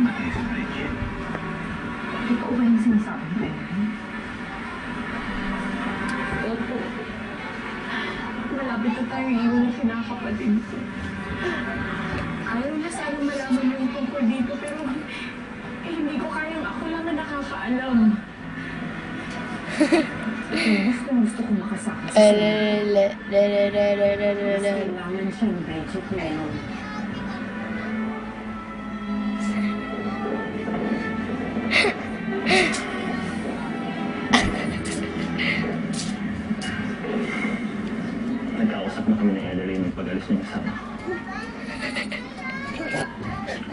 Tama kayo sa Bridget. Ikaw ba yung sinasabi mo? Opo. Malapit na tayo iwan ng kinakapatid ko. Ayaw na sana malaman mo yung tungkol dito, pero hindi ko kayang ako lang na nakakaalam. Gusto ko makasama sa Eh. kailangan siya ng Bridget ngayon. Nagkausap na kami ni Ellery nung pag-alis niya kasama.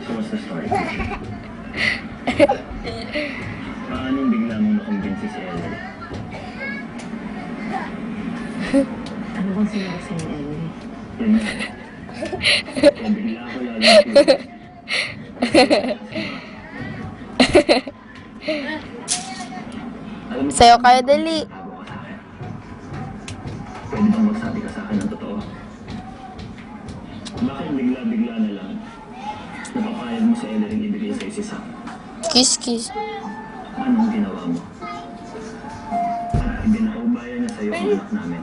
So what's the story? Paano bigla mong nakumbinsi si Ellery? Ano bang sinabi sa'yo ni Ellery? Yun na. Kaya bigla ako lalo curious. Alam mo, Sayo kayo, dali. tago ka sa akin. Pwede bang magsabi ka sa akin ng totoo? Bakit bigla-bigla na lang napapayag mo sa Ellery ibigay sa'yo si Sam? Kiss, kiss. Anong ginawa mo? At ibinaubayan niya sa'yo ang anak namin.